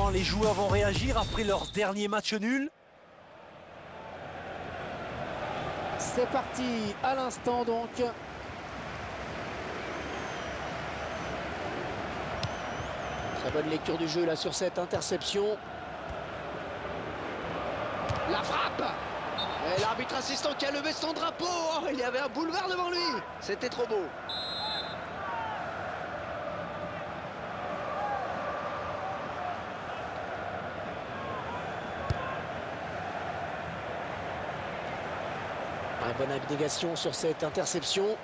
comment les joueurs vont réagir après leur dernier match nul. C'est parti à l'instant donc. Très bonne lecture du jeu là sur cette interception. La frappe! Et l'arbitre assistant qui a levé son drapeau. Oh, il y avait un boulevard devant lui. C'était trop beau. Bonne abnégation sur cette interception.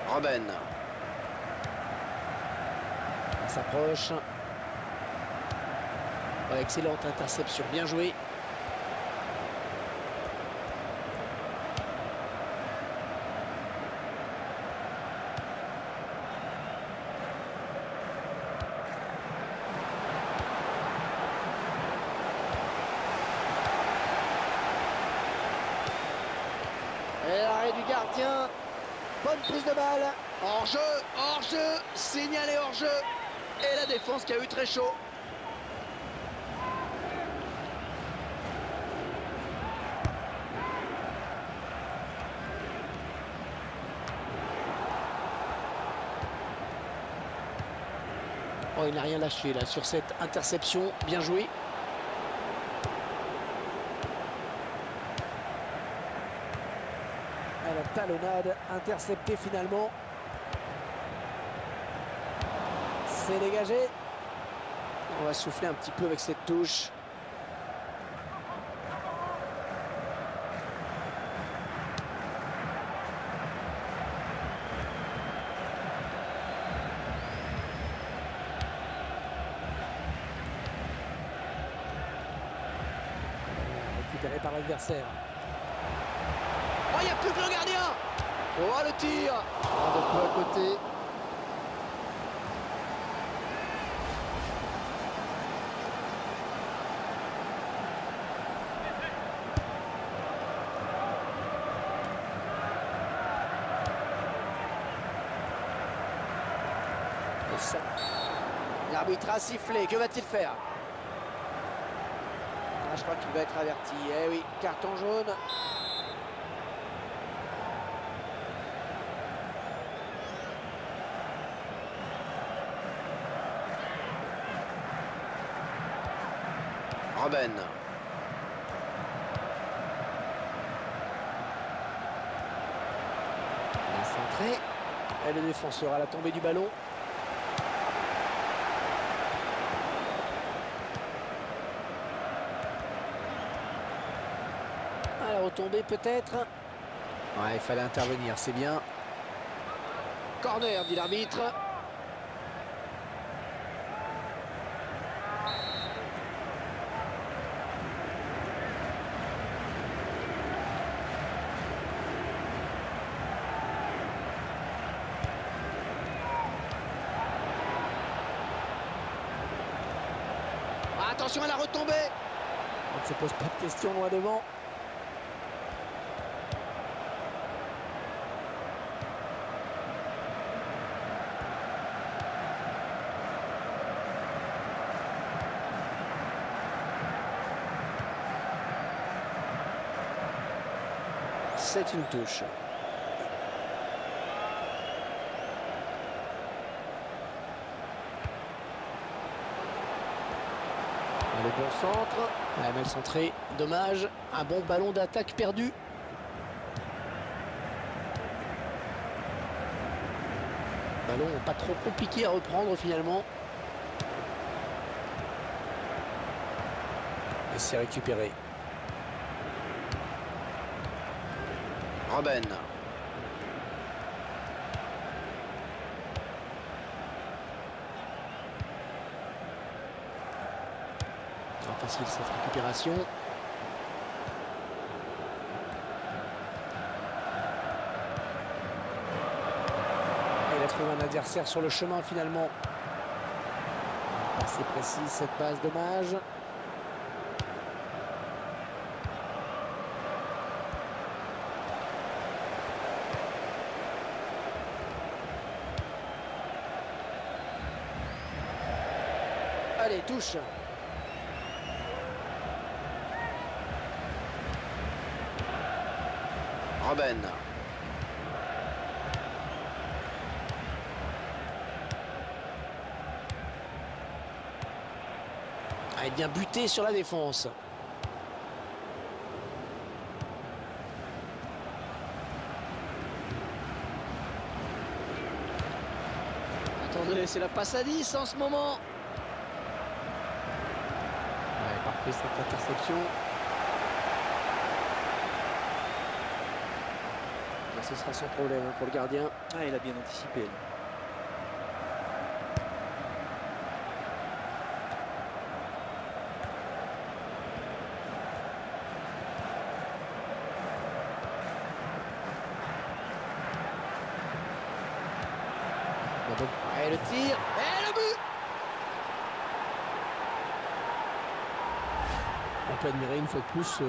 Robben. Il s'approche. Excellente interception, bien joué. Et l'arrêt du gardien. Bonne prise de balle. Hors-jeu, signalé hors-jeu. Et la défense qui a eu très chaud. Oh, il n'a rien lâché là sur cette interception. Bien joué. La talonnade interceptée finalement. C'est dégagé. On va souffler un petit peu avec cette touche. Récupéré par l'adversaire. Oh, il n'y a plus que le gardien. Oh, le tir. Un peu à côté. L'arbitre a sifflé. Que va-t-il faire? Ah, je crois qu'il va être averti. Eh oui, carton jaune. Robben. Il est centré. Et le défenseur à la tombée du ballon. À la retombée peut-être. Ouais, il fallait intervenir, c'est bien. Corner, dit l'arbitre. Attention à la retombée. On ne se pose pas de questions loin devant. C'est une touche. Le bon centre, la mal centrée, dommage, un bon ballon d'attaque perdu. Ballon pas trop compliqué à reprendre finalement. Et c'est récupéré. Robben. Pas facile cette récupération. Et il a trouvé un adversaire sur le chemin finalement. Assez précis cette passe, dommage. Allez, touche. Robben. Ah, il vient buter sur la défense. Attendez, c'est la passe à 10 en ce moment. Ouais, parfait cette interception. Là, ce sera sans problème pour le gardien. Ah, il a bien anticipé. Et le tir, et le but. On peut admirer une fois de plus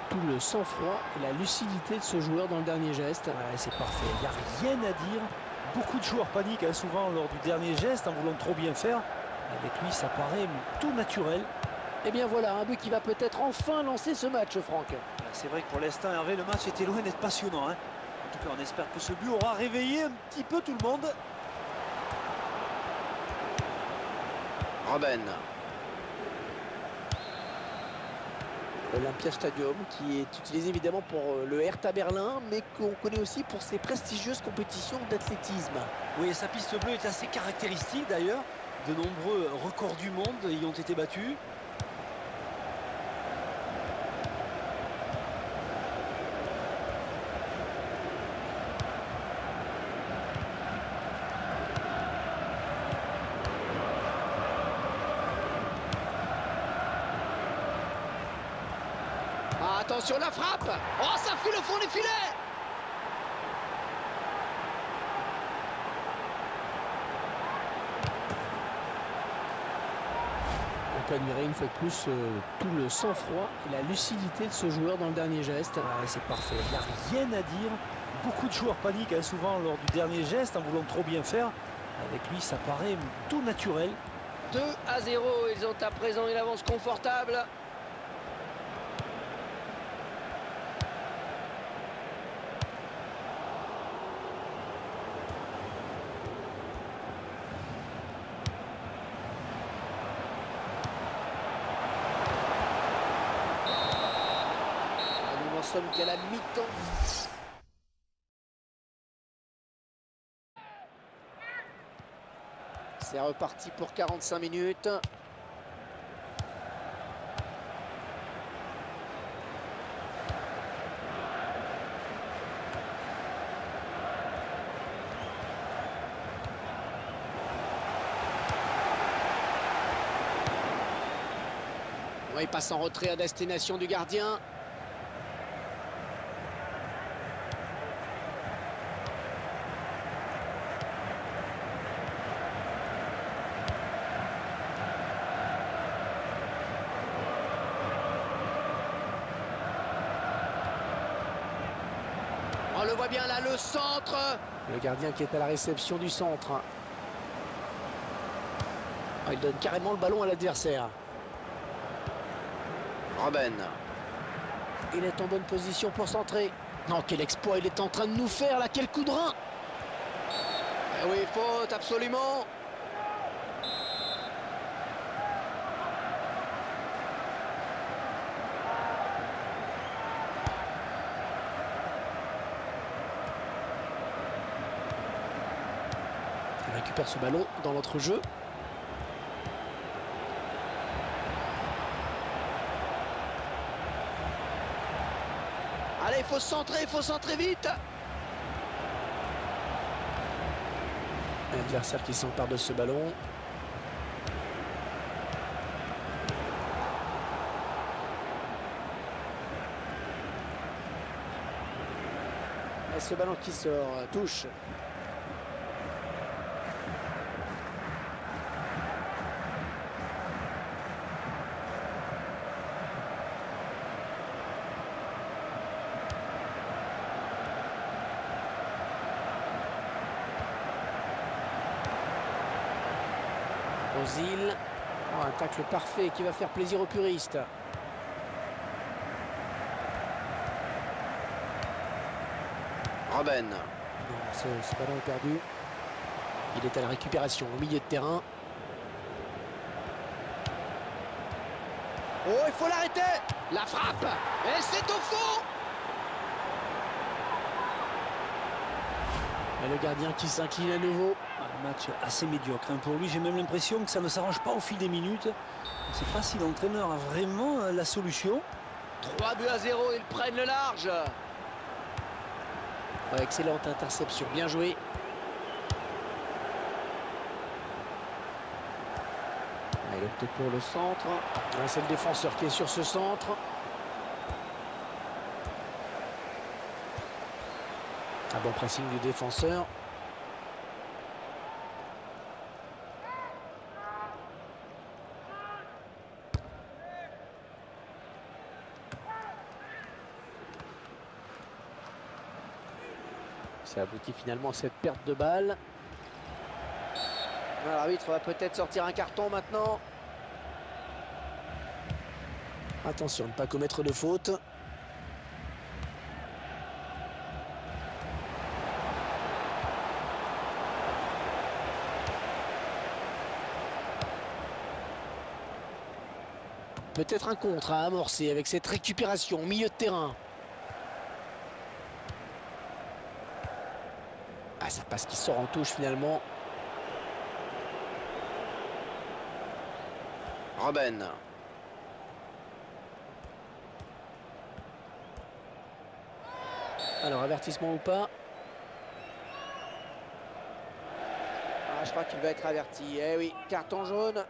tout le sang-froid et la lucidité de ce joueur dans le dernier geste. Ouais, c'est parfait, il n'y a rien à dire. Beaucoup de joueurs paniquent souvent lors du dernier geste en voulant trop bien faire. Avec lui, ça paraît tout naturel. Et bien voilà, un but qui va peut-être enfin lancer ce match, Franck. C'est vrai que pour l'instant, Hervé, le match était loin d'être passionnant. En tout cas, on espère que ce but aura réveillé un petit peu tout le monde. Robben. Olympia Stadium qui est utilisé évidemment pour le Hertha Berlin, mais qu'on connaît aussi pour ses prestigieuses compétitions d'athlétisme. Oui, sa piste bleue est assez caractéristique d'ailleurs. De nombreux records du monde y ont été battus. Attention la frappe. Oh, ça file au fond des filets. On peut admirer une fois de plus tout le sang-froid et la lucidité de ce joueur dans le dernier geste. Ouais, c'est parfait, il n'y a rien à dire. Beaucoup de joueurs paniquent souvent lors du dernier geste en voulant trop bien faire. Avec lui, ça paraît tout naturel. 2-0, ils ont à présent une avance confortable. Nous n'en sommes qu'à la mi-temps. C'est reparti pour 45 minutes. Oui, il passe en retrait à destination du gardien. On le voit bien là, le centre. Le gardien qui est à la réception du centre. Oh, il donne carrément le ballon à l'adversaire. Robben. Il est en bonne position pour centrer. Non, quel exploit il est en train de nous faire là, quel coup de rein. Eh oui, faute, absolument. Il récupère ce ballon dans notre jeu. Allez, il faut centrer vite. L'adversaire qui s'empare de ce ballon. Et ce ballon qui sort, touche. Ozil. Oh, un tacle parfait qui va faire plaisir aux puristes. Robben. Non, ce ballon est perdu. Il est à la récupération au milieu de terrain. Oh, il faut l'arrêter. La frappe. Et c'est au fond. Et le gardien qui s'incline à nouveau. Un match assez médiocre hein. Pour lui, j'ai même l'impression que ça ne s'arrange pas au fil des minutes. Je ne sais pas si l'entraîneur a vraiment la solution. 3-0, ils prennent le large. Oh, excellente interception, bien joué. Il opte pour le centre. C'est le défenseur qui est sur ce centre. Un bon pressing du défenseur. Ça aboutit finalement à cette perte de balle. L'arbitre va peut-être sortir un carton maintenant. Attention de ne pas commettre de faute. Peut-être un contre à amorcer avec cette récupération au milieu de terrain. Ah, ça passe qui sort en touche finalement. Robben. Alors, avertissement ou pas? Ah, je crois qu'il va être averti. Eh oui, carton jaune.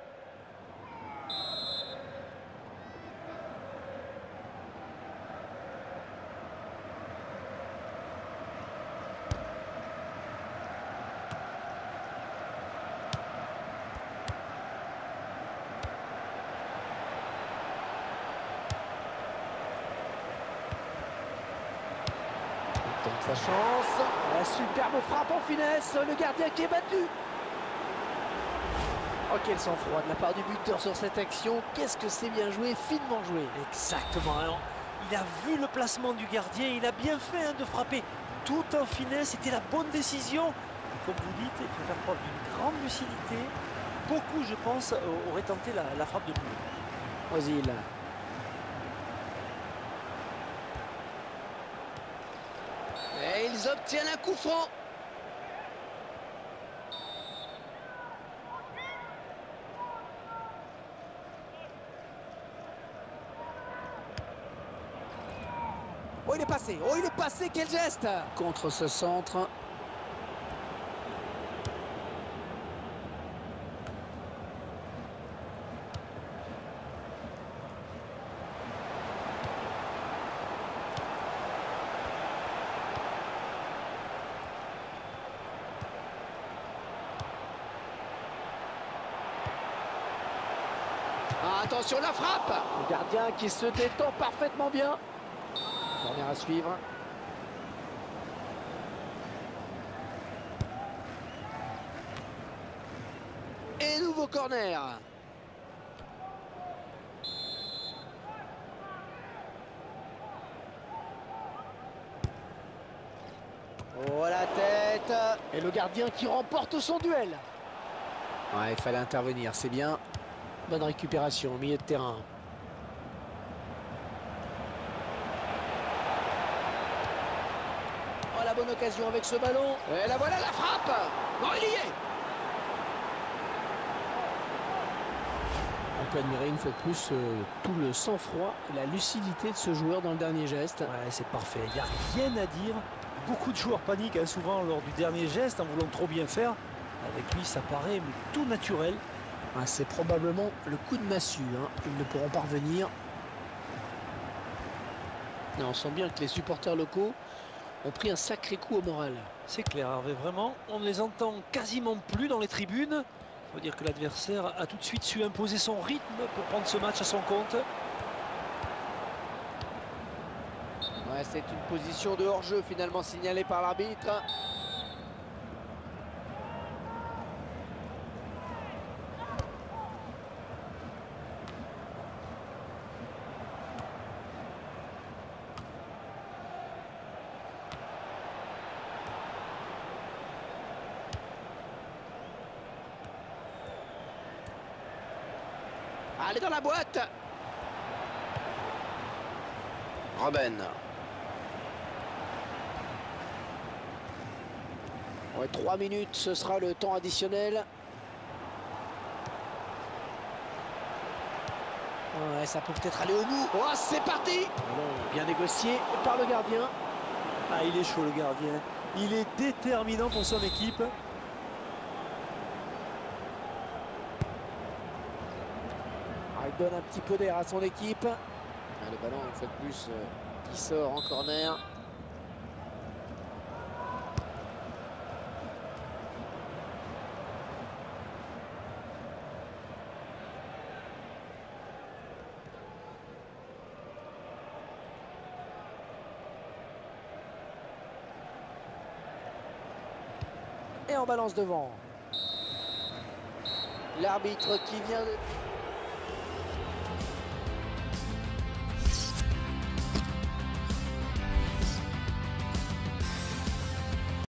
Sa chance, la superbe frappe en finesse, le gardien qui est battu. Oh, quel sang-froid de la part du buteur sur cette action. Qu'est-ce que c'est bien joué, finement joué. Exactement. Alors, il a vu le placement du gardien, il a bien fait hein, de frapper tout en finesse. C'était la bonne décision. Et comme vous dites, il faut faire preuve d'une grande lucidité. Beaucoup, je pense, auraient tenté la frappe de but. Ozil. Et ils obtiennent un coup franc. Oh, il est passé. Oh, il est passé. Quel geste contre ce centre. Ah, attention, la frappe. Le gardien qui se détend parfaitement bien. Corner à suivre. Et nouveau corner. Oh, la tête. Et le gardien qui remporte son duel. Ouais, il fallait intervenir, c'est bien. Bonne récupération au milieu de terrain. Oh, la bonne occasion avec ce ballon. Et la voilà, la frappe. Non, il y est. On peut admirer une fois de plus tout le sang-froid et la lucidité de ce joueur dans le dernier geste. Ouais, c'est parfait. Il n'y a rien à dire. Beaucoup de joueurs paniquent hein, souvent lors du dernier geste en voulant trop bien faire. Avec lui, ça paraît mais tout naturel. Ah, c'est probablement le coup de massue. Hein. Ils ne pourront pas revenir. Non, on sent bien que les supporters locaux ont pris un sacré coup au moral. C'est clair, Hervé, vraiment. On ne les entend quasiment plus dans les tribunes. Il faut dire que l'adversaire a tout de suite su imposer son rythme pour prendre ce match à son compte. Ouais, c'est une position de hors-jeu finalement signalée par l'arbitre. Allez dans la boîte. Robben. Ouais, 3 minutes, ce sera le temps additionnel. Ouais, ça peut peut-être aller au bout. Oh, c'est parti. Bien négocié par le gardien. Ah, il est chaud le gardien. Il est déterminant pour son équipe. Ah, il donne un petit peu d'air à son équipe. Ah, le ballon, une fois de plus, qui sort en corner. Et on balance devant. L'arbitre qui vient de...